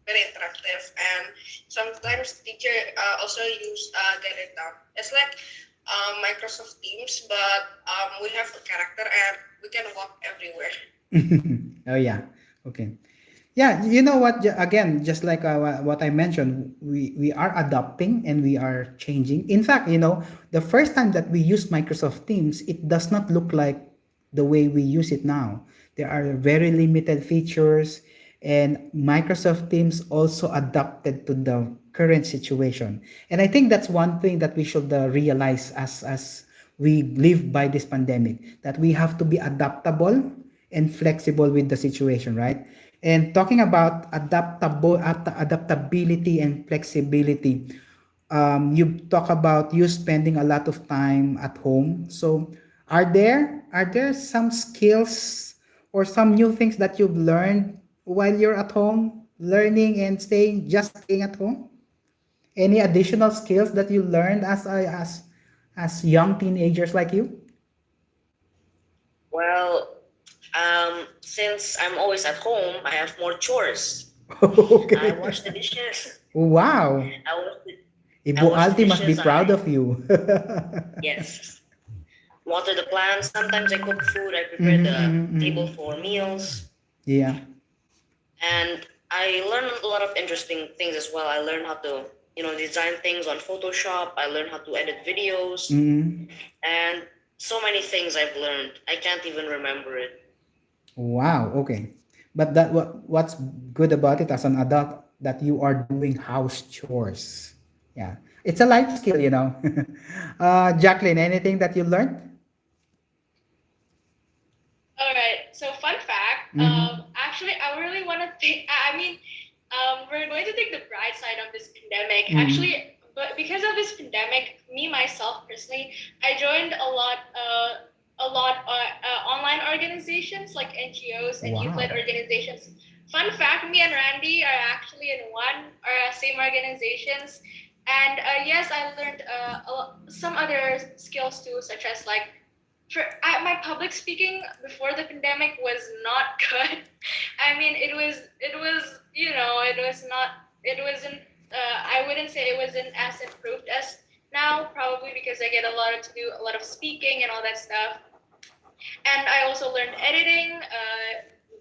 very interactive, and sometimes teacher also use get it down. It's like Microsoft Teams, but we have a character and we can walk everywhere. Oh yeah. Okay. Yeah, you know what? Again, just like what I mentioned, we are adopting and we are changing. In fact, the first time that we use Microsoft Teams, it does not look like the way we use it now. There are very limited features, and Microsoft Teams also adapted to the current situation. And I think that's one thing that we should realize as we live by this pandemic, that we have to be adaptable and flexible with the situation, right? And talking about adaptability and flexibility, you talk about you spending a lot of time at home. So, are there some skills or some new things that you've learned while you're at home, learning and staying at home? Any additional skills that you learned as young teenagers like you? Well, since I'm always at home, I have more chores. I Okay. wash the dishes. Wow. I wash the, I Ibu wash the Alti must be dishes. proud of you. Yes, water the plants. Sometimes I cook food. I prepare Mhm, the mhm, table mhm. for meals, Yeah. and I learn a lot of interesting things as well. I learn how to, design things on Photoshop. I learn how to edit videos, Mhm. and so many things I've learned. I can't even remember it. Wow. Okay. But what's good about it as an adult that you are doing house chores. Yeah. It's a life skill. Jacqueline, anything that you learned? All right. So fun fact. Mm-hmm. Actually, I really want to think. I mean, we're going to take the bright side of this pandemic. Mm-hmm. Actually, but because of this pandemic, me myself personally, I joined a lot online organizations like NGOs and youth-led Wow. organizations. Fun fact: me and Randy are actually in one or same organizations. And yes, I learned some other skills too, such as like my public speaking before the pandemic was not good. I mean, it was it was not it wasn't I wouldn't say it wasn't as improved as now, probably because I get to do a lot of speaking and all that stuff. And I also learned editing,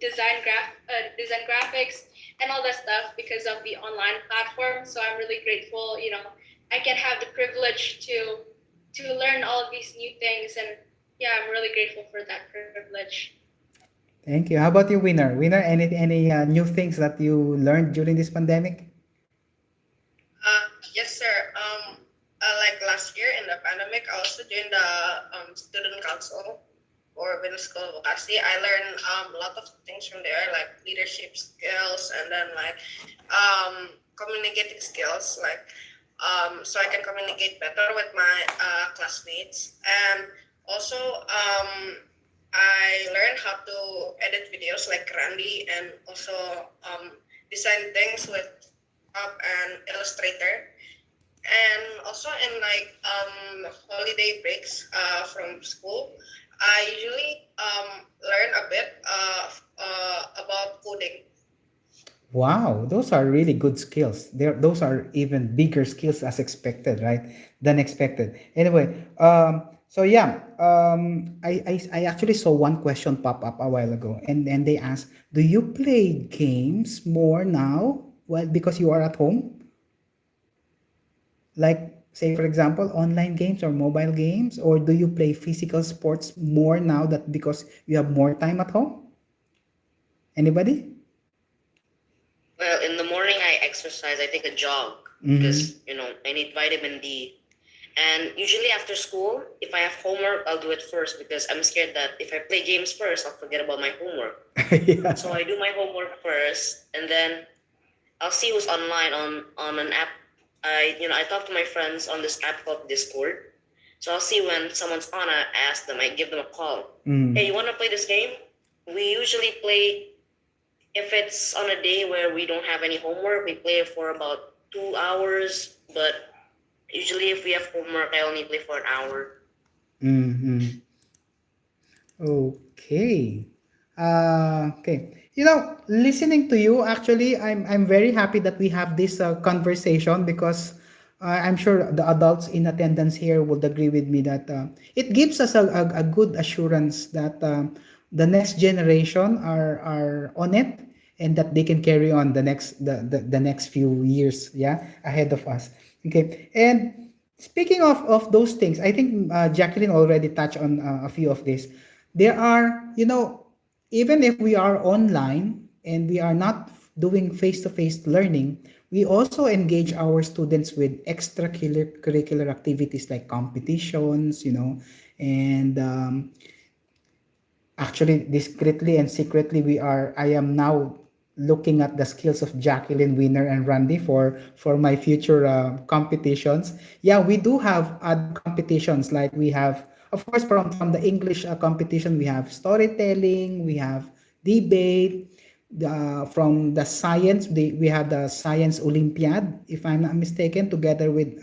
design graphics, and all that stuff because of the online platform. So I'm really grateful. I can have the privilege to learn all of these new things, and yeah, I'm really grateful for that privilege. Thank you. How about you, Winner? Winner, any new things that you learned during this pandemic? Yes, sir. Like last year in the pandemic, I also joined the student council for Business School of Vokasi. I learned a lot of things from there, like leadership skills, and then like communicating skills, like so I can communicate better with my classmates. And also, I learned how to edit videos like Randy, and also design things with Up and Illustrator. And also in like holiday breaks from school, I usually learn a bit about coding. Wow, those are really good skills. Those are even bigger skills as expected, right? Than expected. Anyway, so yeah, I actually saw one question pop up a while ago, and they asked, do you play games more now? Well, because you are at home, like say for example, online games or mobile games, or do you play physical sports more now that because you have more time at home? Anybody? Well, in the morning I exercise. I take a jog Mm-hmm. because I need vitamin D. And usually after school, if I have homework, I'll do it first because I'm scared that if I play games first, I'll forget about my homework. So Yeah. I do my homework first, and then I'll see who's online on an app. I talk to my friends on this app called Discord. So I'll see when someone's on. I ask them. I give them a call. Hey, Mm. you want to play this game? We usually play if it's on a day where we don't have any homework. We play for about 2 hours, but usually if we have homework, I only play for an hour. Mm-hmm. Okay. Okay. Listening to you, actually, I'm very happy that we have this conversation because I'm sure the adults in attendance here would agree with me that it gives us a good assurance that the next generation are on it, and that they can carry on the next few years, yeah, ahead of us. Okay, and speaking of those things, I think Jacqueline already touched on a few of this. There are, even if we are online and we are not doing face-to-face learning, we also engage our students with extracurricular activities like competitions, and actually, discreetly and secretly, I am now looking at the skills of Jacqueline Winner and Randy for my future competitions. Yeah, we do have other competitions, like we have, of course, from the English competition, we have storytelling, we have debate. From the science, we have the science Olympiad, if I'm not mistaken, together with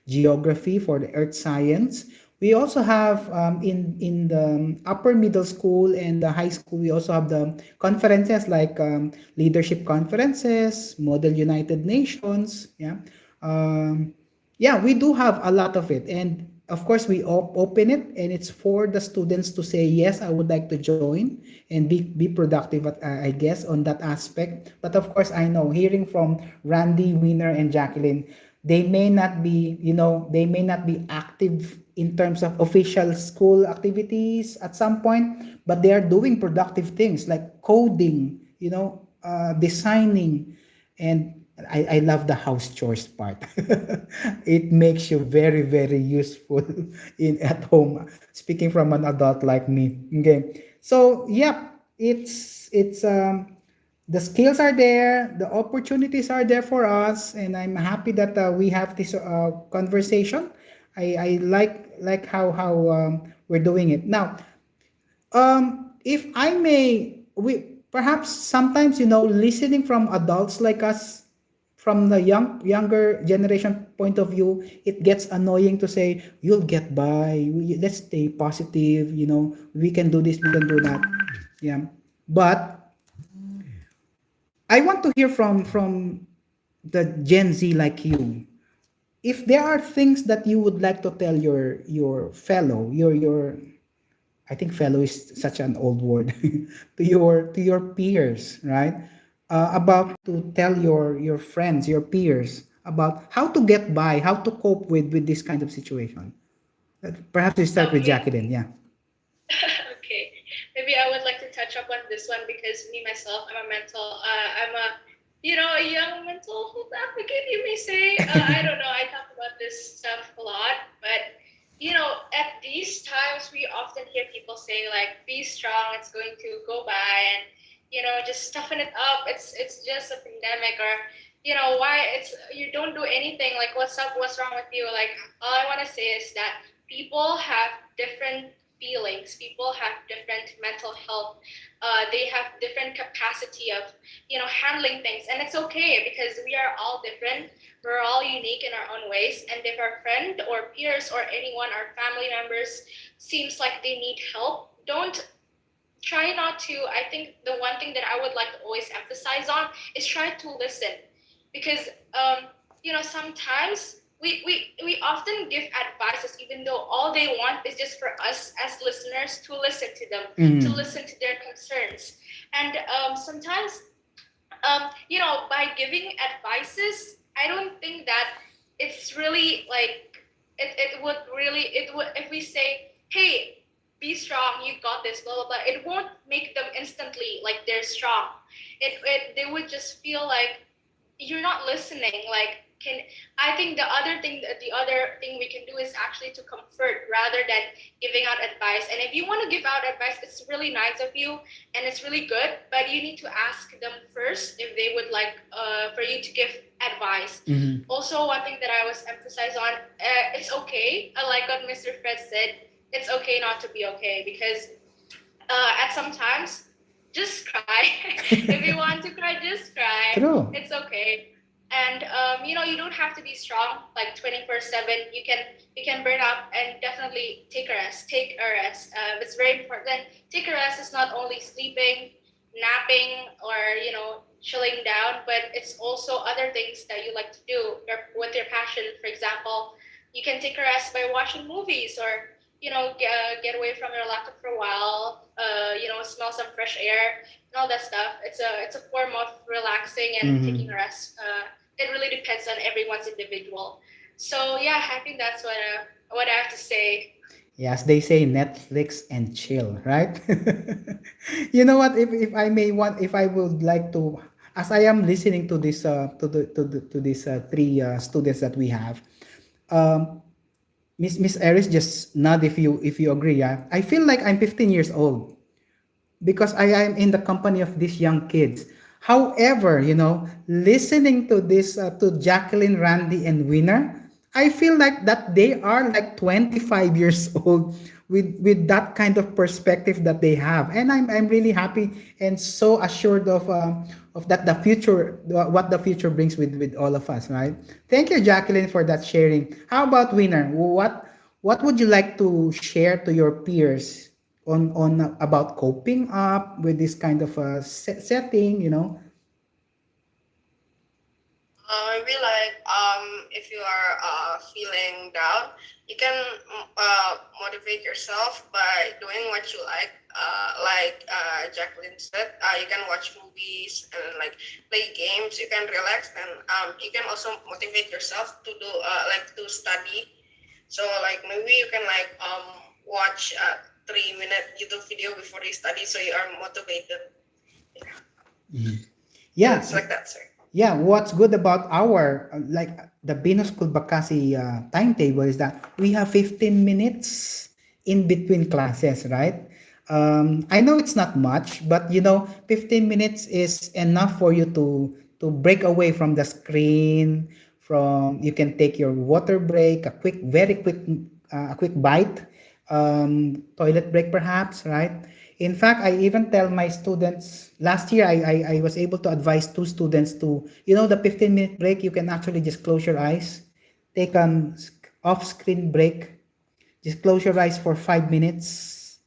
geography for the earth science. We also have in the upper middle school and the high school, we also have the conferences like leadership conferences, Model United Nations. Yeah. Yeah, we do have a lot of it. And of course, we open it, and it's for the students to say, yes, I would like to join and be productive, I guess, on that aspect. But of course, I know, hearing from Randy, Winner, and Jacqueline, they may not be, they may not be active in terms of official school activities at some point, but they are doing productive things like coding, designing, and I love the house chores part. It makes you very, very useful in at home. Speaking from an adult like me. Okay. So yeah, it's the skills are there, the opportunities are there for us, and I'm happy that we have this conversation. I like how we're doing it now. If I may, we perhaps sometimes, listening from adults like us, from the younger generation point of view, it gets annoying to say, "You'll get by. Let's stay positive. We can do this, we can do that." Yeah, but I want to hear from the Gen Z like you. If there are things that you would like to tell your fellow, your I think fellow is such an old word, to your peers, right? About to tell your friends, your peers, about how to get by, how to cope with this kind of situation. Perhaps we start with Okay. Jacqueline. Yeah. Okay, maybe I would like to touch up on this one because me myself, I'm a, a young mental health advocate, you may say. I don't know. I talk about this stuff a lot, but at these times, we often hear people say like, "Be strong. It's going to go by," and just toughen it up. It's just a pandemic, or why you don't do anything. Like, what's up? What's wrong with you? Like, all I want to say is that people have different feelings. People have different mental health. They have different capacity of handling things, and it's okay because we are all different. We're all unique in our own ways, and if our friend or peers or anyone, our family members, seems like they need help, don't try not to. I think the one thing that I would like to always emphasize on is try to listen, because sometimes we often give advices even though all they want is just for us as listeners to listen to them, to listen to their concerns. And sometimes by giving advices, I don't think that it's really like it would, if we say, hey, be strong, you got this, blah blah blah, it won't make them instantly like they're strong. They would just feel like you're not listening. Like, can I think the other thing we can do is actually to comfort rather than giving out advice. And if you want to give out advice, it's really nice of you and it's really good, but you need to ask them first if they would like for you to give advice. Also, one thing that I was emphasize on, it's okay. Like what Mr. Fred said, it's okay not to be okay, because at some times, just cry. If you want to cry, just cry. True. It's okay. And you don't have to be strong like 24/7. You can burn up, and definitely take a rest. Take a rest. It's very important. Take a rest is not only sleeping, napping, or chilling down, but it's also other things that you like to do with your passion distraction. For example, you can take a rest by watching movies, or get away from your laptop for a while. Smell some fresh air and all that stuff. It's a form of relaxing and taking a rest. It really depends on everyone's individual. So yeah, I think that's what I have to say. Yes, they say Netflix and chill, right? You know what? If I may want, if I would like to, as I am listening to this to these three students that we have, um, Miss Eris, just nod if you agree. Yeah, I feel like I'm 15 years old because I am in the company of these young kids. However, listening to this to Jacqueline, Randy, and Winner, I feel like that they are like 25 years old with that kind of perspective that they have, and I'm really happy and so assured of that the future what the future brings with all of us, right? Thank you, Jacqueline, for that sharing. How about Winner? What would you like to share to your peers on about coping up with this kind of setting? Maybe like if you are feeling down, you can motivate yourself by doing what you like. Jacqueline said, you can watch movies and like play games. You can relax, and you can also motivate yourself to do like to study. So like maybe you can like watch a 3-minute YouTube video before you study, so you are motivated. Yeah, It's like that, sir. yeah. What's good about our like the Venus Kulbakasi timetable is that we have 15 minutes in between classes, right? I know it's not much, but 15 minutes is enough for you to break away from the screen. From you can take your water break, very quick, a quick bite, toilet break perhaps, right? In fact, I even tell my students last year I was able to advise two students to, the 15-minute break, you can actually just close your eyes, take an off-screen break, just close your eyes for 5 minutes,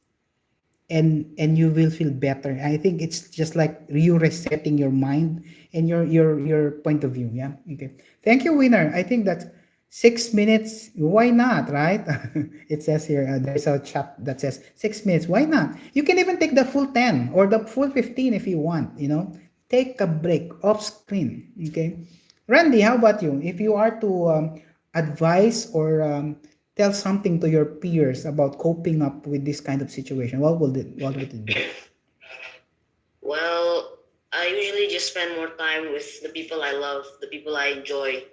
and you will feel better. I think it's just like you resetting your mind and your point of view. Yeah. Okay. Thank you, Winner. I think that's 6 minutes. Why not? Right? It says here there's a chat that says 6 minutes. Why not? You can even take the full 10 or the full 15 if you want. Take a break off screen. Okay. Randy, how about you? If you are to advise or tell something to your peers about coping up with this kind of situation, what would it be? Well, I usually just spend more time with the people I love, the people I enjoy,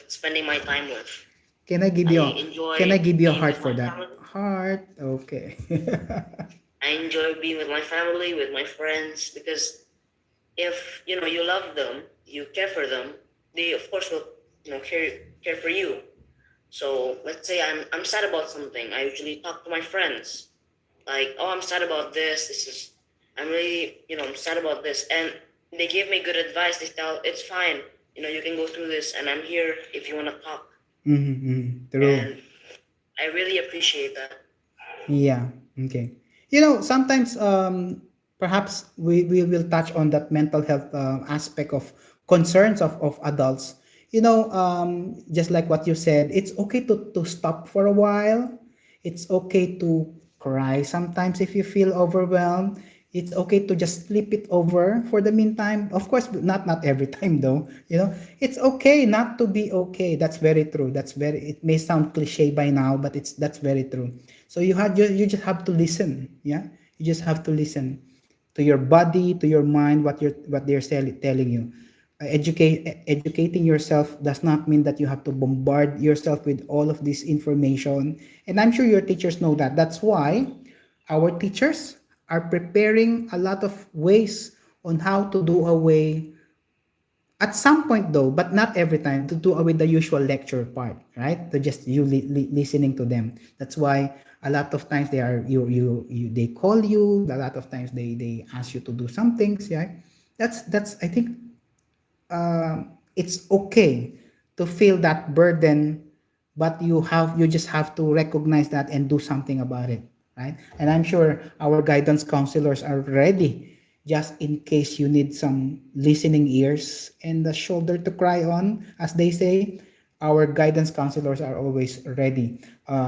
spending my time with. Can I give I you can I enjoy give you a being heart with for my that? family. Heart. Okay. I enjoy being with my family, with my friends, because if you love them, you care for them, they of course will care for you. So let's say I'm sad about something. I usually talk to my friends, like, oh, I'm sad about this. I'm really I'm sad about this, and they give me good advice. They tell it's fine. You can go through this, and I'm here if you want to talk. True. And I really appreciate that. Yeah. Okay. Sometimes perhaps we will touch on that mental health aspect of concerns of adults. Just like what you said, it's okay to stop for a while. It's okay to cry sometimes if you feel overwhelmed. It's okay to just sleep it over for the meantime. Of course, not every time though. It's okay not to be okay. That's very true. It may sound cliche by now, but that's very true. So you just have to listen. Yeah, you just have to listen to your body, to your mind, what they're telling you. Educating yourself does not mean that you have to bombard yourself with all of this information. And I'm sure your teachers know that. That's why our teachers are preparing a lot of ways on how to do away at some point though, but not every time, to do away the usual lecture part, right? To just you listening to them. That's why a lot of times they are they call you. A lot of times they ask you to do some things. Yeah, that's I think it's okay to feel that burden, but you just have to recognize that and do something about it, right? And I'm sure our guidance counselors are ready just in case you need some listening ears and the shoulder to cry on, as they say. our guidance counselors are always ready.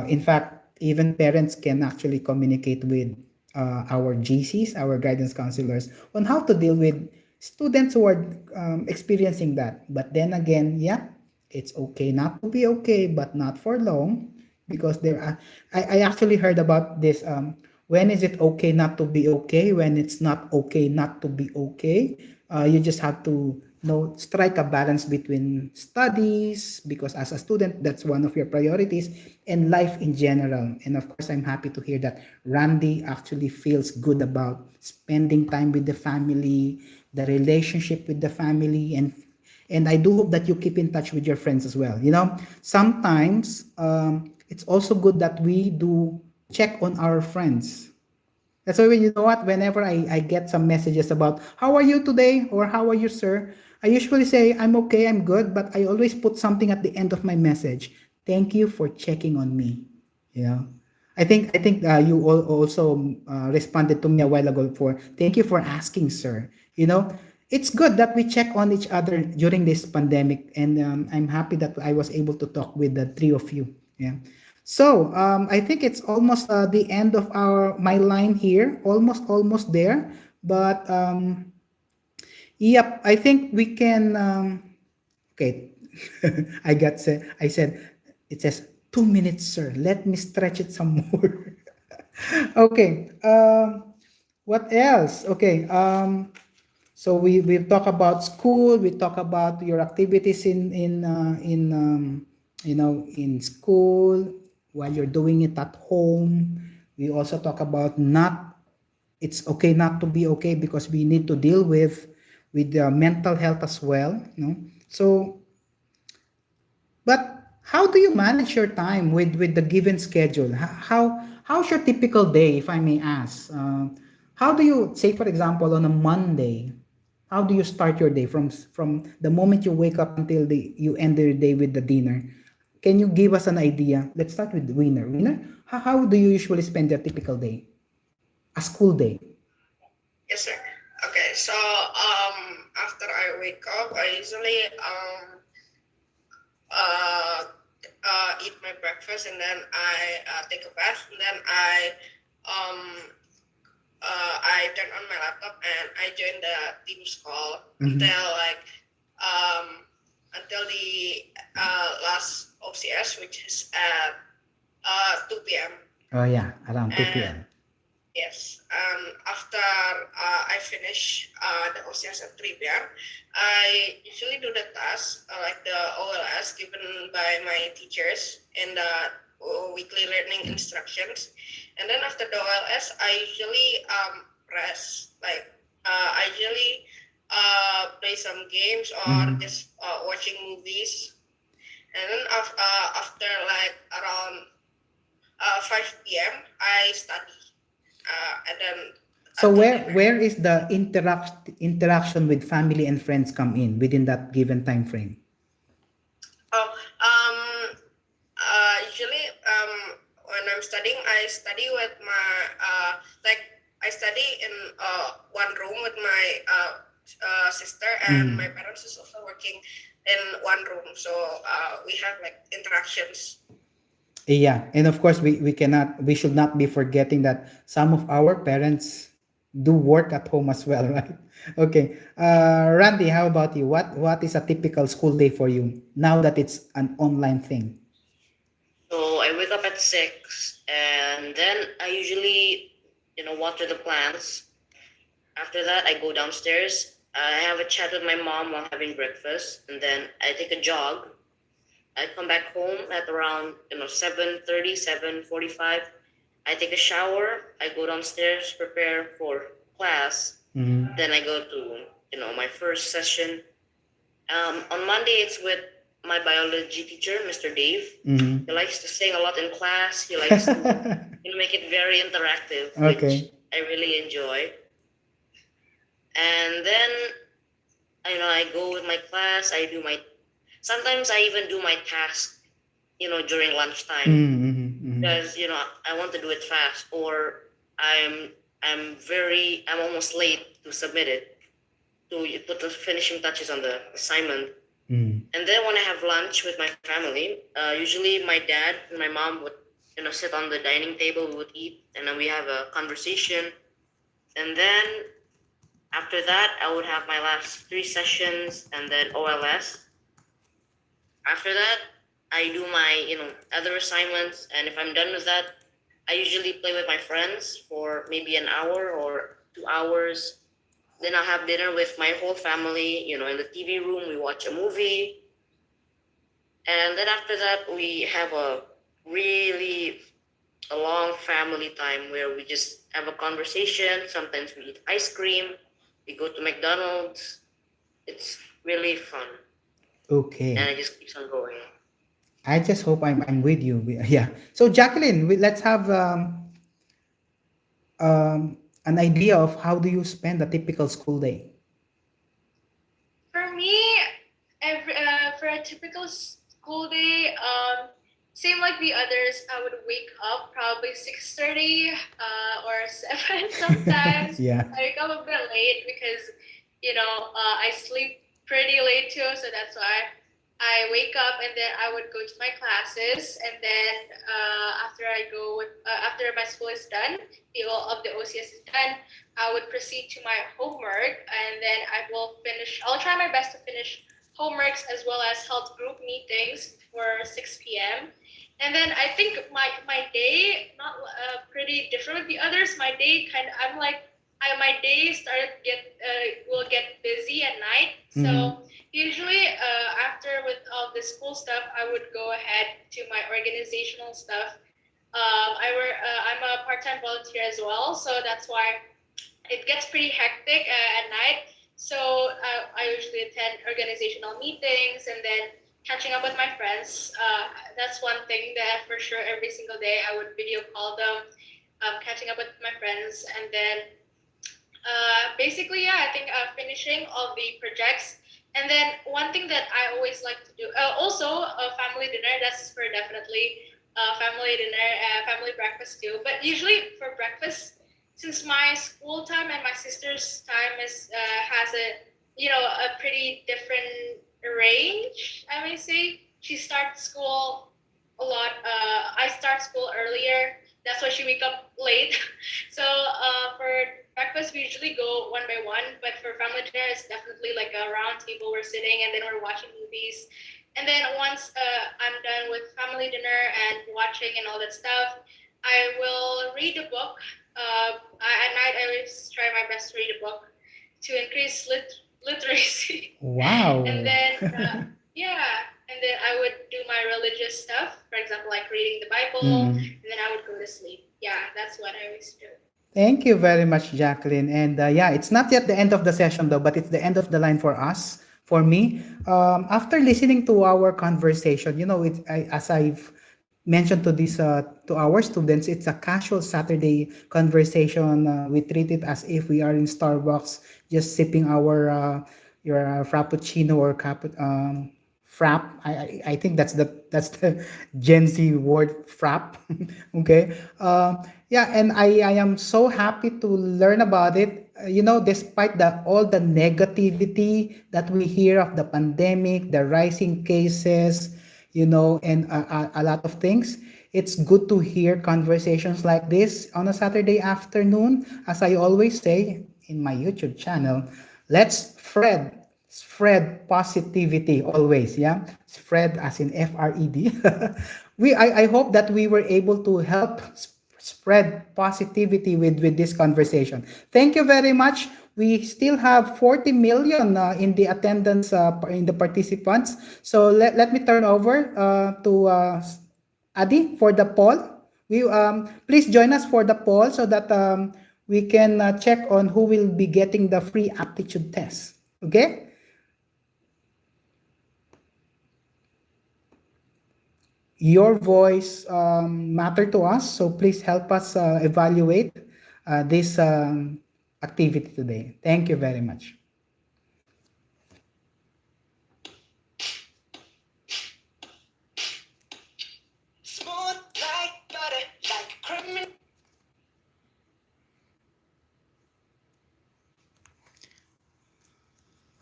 In fact, even parents can actually communicate with our GCs, our guidance counselors, on how to deal with students who are experiencing that. But then again, yeah, it's okay not to be okay, but not for long, because there are. I actually heard about this. When is it okay not to be okay? When it's not okay not to be okay? You just have to strike a balance between studies, because as a student that's one of your priorities, and life in general. And of course, I'm happy to hear that Randy actually feels good about spending time with the family, the relationship with the family, and I do hope that you keep in touch with your friends as well. Sometimes it's also good that we do check on our friends. That's why, you know what, whenever I get some messages about how are you today or how are you, sir, I usually say I'm okay, I'm good, but I always put something at the end of my message. Thank you for checking on me. You know, I think you also responded to me a while ago for thank you for asking, sir. It's good that we check on each other during this pandemic, and I'm happy that I was able to talk with the three of you. Yeah. So I think it's almost the end of our my line here. Almost there. But yep, I think we can. Okay, I said it says 2 minutes, sir. Let me stretch it some more. Okay. What else? Okay. So we talk about school. We talk about your activities in school while you're doing it at home. We also talk about not it's okay not to be okay, because we need to deal with mental health as well. So, but how do you manage your time with the given schedule? How's your typical day, if I may ask? How do you say, for example, on a Monday? How do you start your day from the moment you wake up until you end your day with the dinner? Can you give us an idea? Let's start with Winner. Winner, how do you usually spend your typical day? A school day. Yes, sir. Okay, so after I wake up, I usually uh, eat my breakfast, and then I take a bath, and then um, I turn on my laptop and I join the Teams call um, until the last OCS, which is at 2 p.m. Oh yeah, around 2 And p.m. yes, after I finish the OCS at 3 p.m., I usually do the tasks like the OLS given by my teachers in the weekly learning instructions. And then after the OLS, I usually rest. Like I usually play some games or just watching movies. And then after like around 5 p.m., I study. And then So until where dinner. is the interaction with family and friends come in within that given time frame? Oh, usually when I'm studying, I study with my like I study in one room with my sister, and my parents is also working in one room. So we have like interactions. Yeah, and of course we should not be forgetting that some of our parents do work at home as well, right? Okay. Randy, how about you? What is a typical school day for you now that it's an online thing? So I wake up at 6, and then I usually, water the plants. After that, I go downstairs. I have a chat with my mom while having breakfast, and then I take a jog. I come back home at around 7:30, 7:45. I take a shower. I go downstairs, prepare for class. Then I go to my first session. On Monday, it's with my biology teacher, Mr. Dave. He likes to sing a lot in class. He likes to make it very interactive, which I really enjoy. And then I go with my class. Sometimes I even do my task, during lunchtime, because I want to do it fast, or I'm almost late to submit it, to put the finishing touches on the assignment. And then when I have lunch with my family, usually my dad and my mom would, sit on the dining table, we would eat, and then we have a conversation. And then after that, I would have my last 3 sessions and then OLS. After that, I do my, other assignments. And if I'm done with that, I usually play with my friends for maybe an hour or 2 hours. Then I'll have dinner with my whole family, in the TV room, we watch a movie. And then after that, we have really a long family time where we just have a conversation. Sometimes we eat ice cream, we go to McDonald's. It's really fun. Okay. And it just keeps on going. I just hope I'm with you. Yeah. So Jacqueline, let's have an idea of how do you spend a typical school day. For me, for a typical school day, same like the others, I would wake up probably 6:30 or 7 sometimes. Yeah. I wake up a bit late because, I sleep pretty late too, so that's why. I wake up and then I would go to my classes, and then after my school is done, the all of the OCS is done, I would proceed to my homework, and then I will finish. I'll try my best to finish homeworks as well as health group meetings for 6 p.m. And then I think my day not pretty different with the others. My day my day will get busy at night. So usually after with all the school stuff, I would go ahead to my organizational stuff. I'm a part-time volunteer as well, so that's why it gets pretty hectic at night. So I usually attend organizational meetings and then catching up with my friends. That's one thing that for sure every single day I would video call them, catching up with my friends, and then basically, yeah, I think finishing all the projects. And then one thing that I always like to do, also family dinner. That's for definitely family dinner, family breakfast too. But usually for breakfast, since my school time and my sister's time has a pretty different range, I may say. She starts school a lot. I start school earlier. That's why she wake up late. So for breakfast, we usually go one by one. But for family dinner, it's definitely like a round table. We're sitting and then we're watching movies. And then once I'm done with family dinner and watching and all that stuff, I will read a book. At night, I always try my best to read a book to increase literacy. Wow. And then, yeah, and then I would do my religious stuff, for example, like reading the Bible, and then I would go to sleep. Yeah, that's what I always do. Thank you very much, Jacqueline. And yeah, it's not yet the end of the session though, but it's the end of the line for us, for me. After listening to our conversation, as I've mentioned to to our students, it's a casual Saturday conversation. We treat it as if we are in Starbucks, just sipping our your frappuccino or frap. I think that's the Gen Z word frap. Okay. Yeah, and I am so happy to learn about it. Despite all the negativity that we hear of the pandemic, the rising cases, and a lot of things. It's good to hear conversations like this on a Saturday afternoon. As I always say in my YouTube channel, let's spread positivity always. Yeah, spread as in FRED. I hope that we were able to help spread positivity with this conversation. Thank you very much. We still have 40 million in the attendance, in the participants. So let me turn over to Adi for the poll. Please join us for the poll so that we can check on who will be getting the free aptitude test. Okay? Your voice matter to us, so please help us evaluate this activity today. Thank you very much. Smooth like butter, like criminal.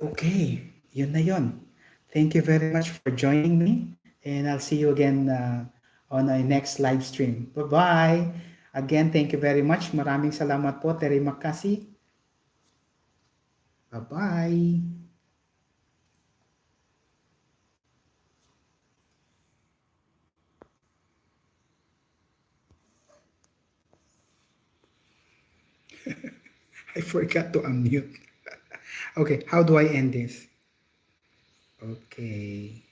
Okay, yun na yun. Thank you very much for joining me, and I'll see you again on our next live stream. Bye-bye. Again, thank you very much. Maraming salamat po. Terima kasih. Bye-bye. I forgot to unmute. Okay, how do I end this? Okay.